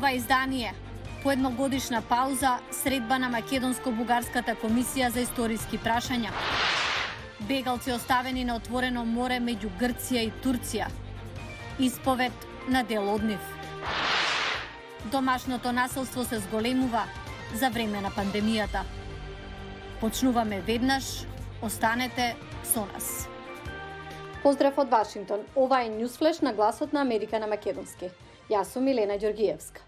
ова издание. По едногодишна пауза, средба на Македонско-бугарската комисија за историски прашања. Бегалци оставени на отворено море меѓу Грција и Турција. Исповед на дел од нив. Домашното насилство се зголемува за време на пандемијата. Почнуваме веднаш, останете со нас. Поздрав од Вашингтон. Ова е Ньюсфлеш на гласот на Америка на македонски. Јас сум Милена Ѓоргиевска.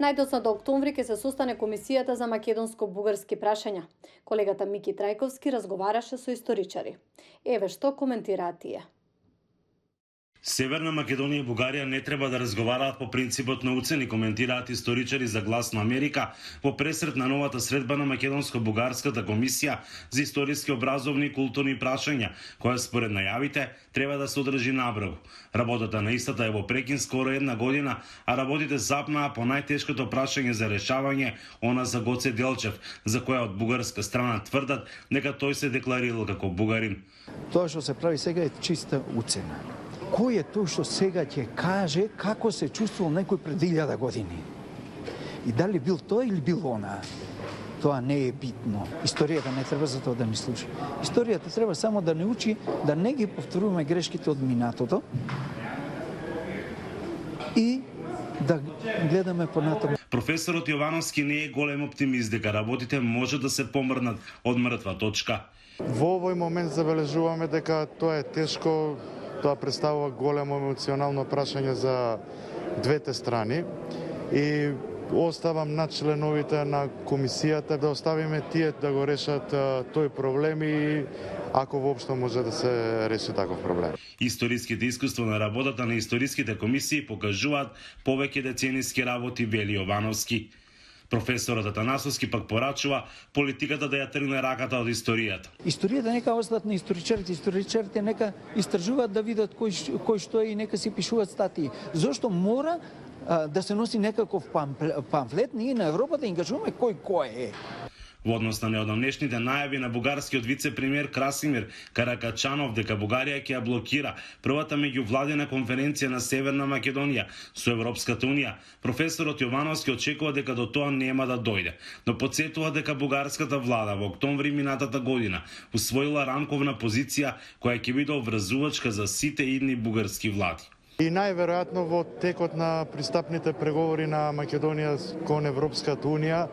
Најдоцна до октомври ќе се состане Комисијата за македонско-бугарски прашања. Колегата Мики Трајковски разговараше со историчари. Еве што коментираат тие. Северна Македонија и Бугарија не треба да разговараат по принципот на уцени, коментираат историчари за Глас на Америка по пресрет на новата средба на Македонско-бугарската комисија за историски, образовни и културни прашања, која според најавите треба да се одржи набрзо. Работата на истата е во прекин скоро една година, а работите запнаа по најтешкото прашање за решавање, она за Гоце Делчев, за која од бугарска страна тврдат дека тој се декларирал како бугарин. Тоа што се прави сега е чиста уцена. Кој е тој што сега ќе каже како се чувствувал некој пред 1000 години? И дали бил тој или бил она? Тоа не е битно. Историјата не треба за тоа да ни служи. Историјата треба само да не учи да не ги повторуваме грешките од минатото и да гледаме понатаму. Професорот Јовановски не е голем оптимист дека работите може да се помрнат од мртва точка. Во овој момент забележуваме дека тоа е тешко. Тоа представува големо емоционално прашање за двете страни и оставам на членовите на комисијата да оставиме тие да го решат тој проблем и ако воопшто може да се реши таков проблем. Историските искуства на работата на историските комисии покажуваат повеќе децениски работи, вели Јовановски. Професорот Атанасовски пак порачува политиката да ја тргне раката од историјата. Историјата нека остат на историчарите, историчарите нека истражуваат да видат кој што е и нека си пишуваат статии. Зошто мора да се носи некаков памфлет, ние на Европа да им кажуваме кој е. Во однос на неодамнешните најави на бугарскиот вице-премиер Красимир Каракачанов дека Бугарија ќе ја блокира првата меѓувладина конференција на Северна Македонија со Европската унија, професорот Јовановски очекува дека до тоа нема да дојде, но потсетува дека бугарската влада во октомври минатата година усвоила рамковна позиција која ќе биде обврзувачка за сите идни бугарски влади. И најверојатно во текот на пристапните преговори на Македонија кон Европската унија,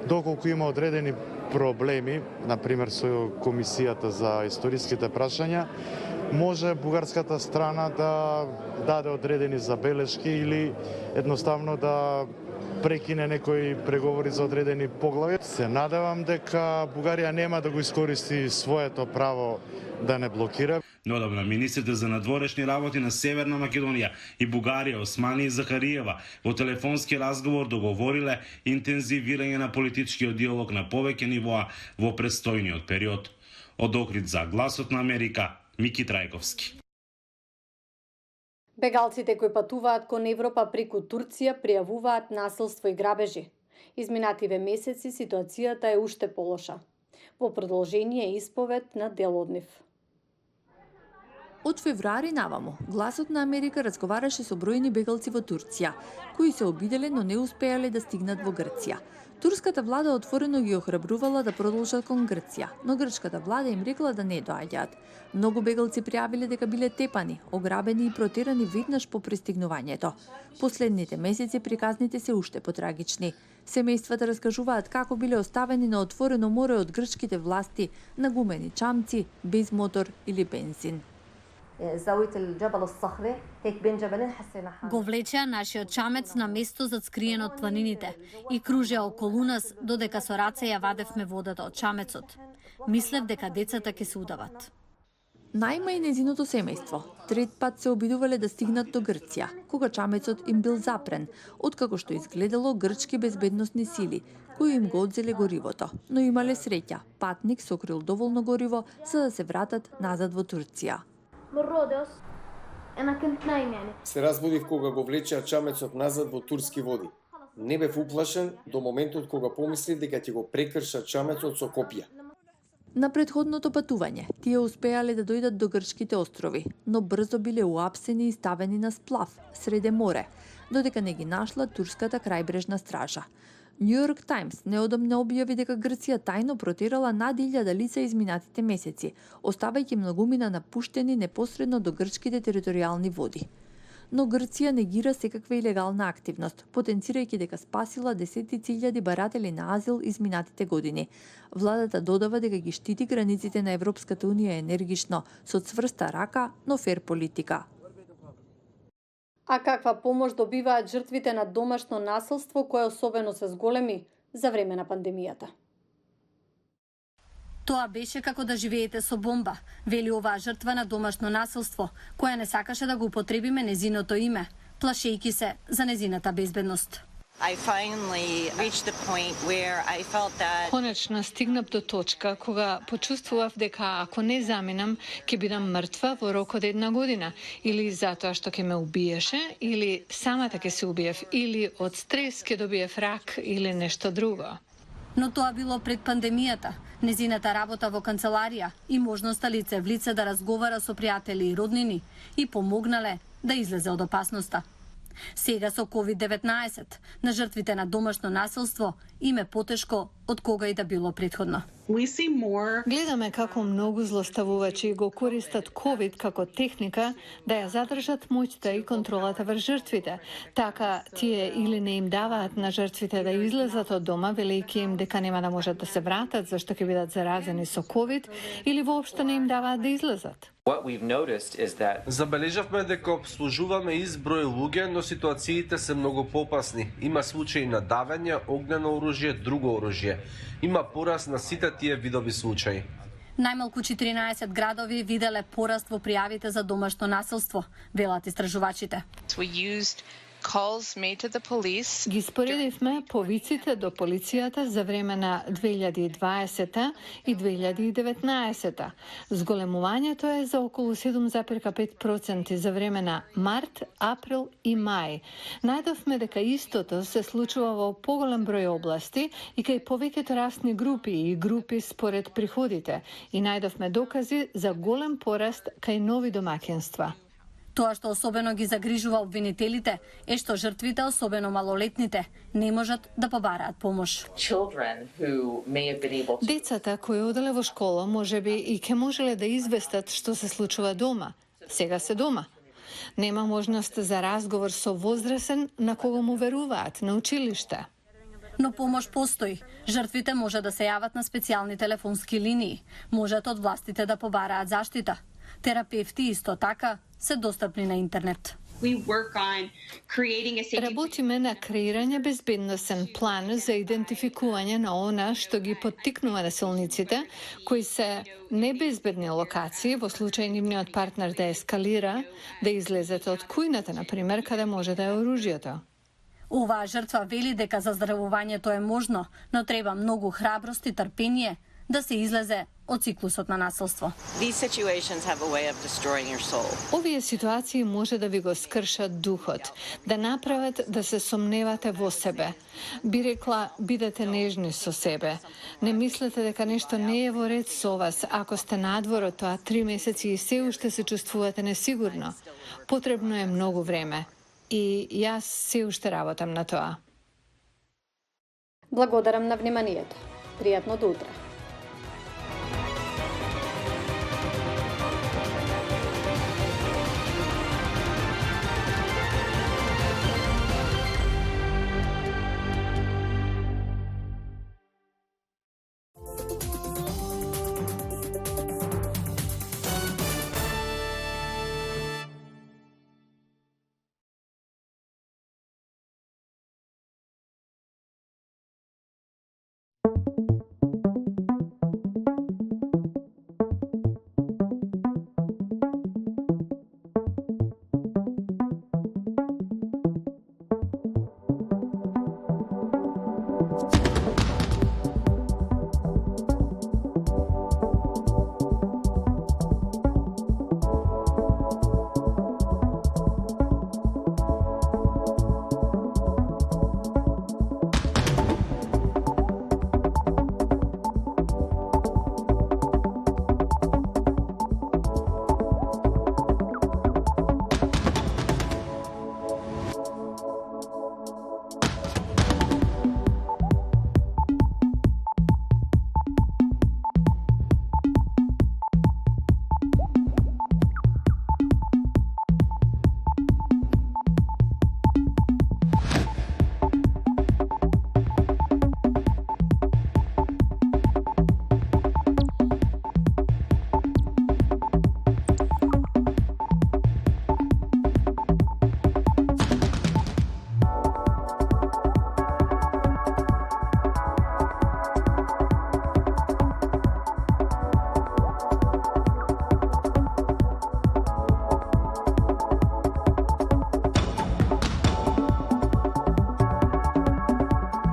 доколку има одредени проблеми, например со Комисијата за историските прашања, може бугарската страна да даде одредени забелешки или едноставно да прекине некои преговори за одредени поглави. Се надевам дека Бугарија нема да го искористи своето право да не блокира. Неодамна министрите за надворешни работи на Северна Македонија и Бугарија Османи и Захариева во телефонски разговор договориле интензивирање на политичкиот диалог на повеќе нивоа во престојниот период. Од Охрид за Гласот на Америка, Мики Трајковски. Бегалците кои патуваат кон Европа преку Турција пријавуваат насилство и грабежи. Изминативе месеци ситуацијата е уште полоша. Во продолжение е исповед на дел од нив. Од февруари наваму, Гласот на Америка разговараше со бројни бегалци во Турција, кои се обиделе, но не успеале да стигнат во Грција. Турската влада отворено ги охрабрувала да продолжат кон Грција, но грчката влада им рекла да не доаѓаат. Многу бегалци пријавиле дека биле тепани, ограбени и протерани веднаш по пристигнувањето. Последните месеци приказните се уште потрагични. Семејствата раскажуваат како биле оставени на отворено море од грчките власти, на гумени чамци, без мотор или бензин. Го влечеа нашиот чамец на место зацкриен од планините и кружеа околу нас додека со раце ја вадевме водата од чамецот. Мислев дека децата ќе се удават. Најма и незиното семејство трет пат се обидувале да стигнат до Грција, кога чамецот им бил запрен, откако што изгледало грчки безбедносни сили, кои им го одзеле горивото, но имале среќа. Патник сокрил доволно гориво за да се вратат назад во Турција. Се разбудив кога го влечеа чамецот назад во турски води. Не бев уплашен до моментот кога помислив дека ќе го прекршат чамецот со копија. На претходното патување, тие успеале да дојдат до грчките острови, но брзо биле уапсени и ставени на сплав, среде море, додека не ги нашла турската крајбрежна стража. New York Times неодамна објави дека Грција тајно протерала над 1000 лица изминатите месеци, оставајќи многумина напуштени непосредно до грчките територијални води. Но Грција негира секаква илегална активност, потенцирајќи дека спасила десетици илјади баратели на азил изминатите години. Владата додава дека ги штити границите на Европската унија енергично, со цврста рака, но фер политика. А каква помош добиваат жртвите на домашно насилство, кое особено се зголеми за време на пандемијата? Тоа беше како да живеете со бомба, вели оваа жртва на домашно насилство, која не сакаше да го употребиме незиното име, плашејќи се за незината безбедност. Конечно стигнав до точка кога почувствував дека ако не заминам, ќе бидам мртва во рок од 1 година, или затоа што ќе ме убиеше, или самата ќе се убиев, или од стрес ќе добиев рак или нешто друго. Но тоа било пред пандемијата. Незината работа во канцеларија и можноста лице в лице да разговара со пријатели и роднини и помогнале да излезе од опасноста. Сега со COVID-19 на жртвите на домашно насилство им е потешко од кога и да било претходно. Гледаме како многу злоставувачи го користат COVID како техника да ја задржат моќта и контролата врз жртвите. Така тие или не им даваат на жртвите да излезат од дома, велејќи им дека нема да можат да се вратат зашто ќе бидат заразени со COVID, или воопшто не им даваат да излезат. Забележавме дека обслужуваме изброј луѓе, но ситуациите се многу попасни. Има случаи на давење, огнено оружје, друго оружје. Има пораст на сите тие видови случаи. Најмалку 14 градови виделе пораст во пријавите за домашно насилство, велат истражувачите. Ги споредивме повиците до полицијата за време на 2020 и 2019. Зголемувањето е за околу 7,5% за време на март, април и мај. Најдовме дека истото се случува во поголем број области и кај повеќето расни групи и групи според приходите, и најдовме докази за голем пораст кај нови домаќинства. Тоа што особено ги загрижува обвинителите е што жртвите, особено малолетните, не можат да побараат помош. Децата кои оделе во школа можеби и ќе можеле да известат што се случува дома. Сега се дома. Нема можност за разговор со возрасен на кого му веруваат на училиште. Но помош постои. Жртвите може да се јават на специјални телефонски линии. Можат од властите да побараат заштита. Терапевти исто така се достапни на интернет. Работиме на креирање безбедносен план за идентификување на она што ги поттикнува насилниците, кои се небезбедни локации во случај нивниот партнер да ескалира, да излезете од кујната, например, каде може да е оружјето. Оваа жртва вели дека заздравувањето е можно, но треба многу храброст и трпение да се излезе од циклусот на насилство. Овие ситуации може да ви го скршат духот, да направат да се сомневате во себе. Би рекла, бидете нежни со себе. Не мислете дека нешто не е во ред со вас, ако сте надвор од тоа 3 месеци и се уште се чувствувате несигурно. Потребно е многу време. И јас се уште работам на тоа. Благодарам на вниманието. Пријатно до утре.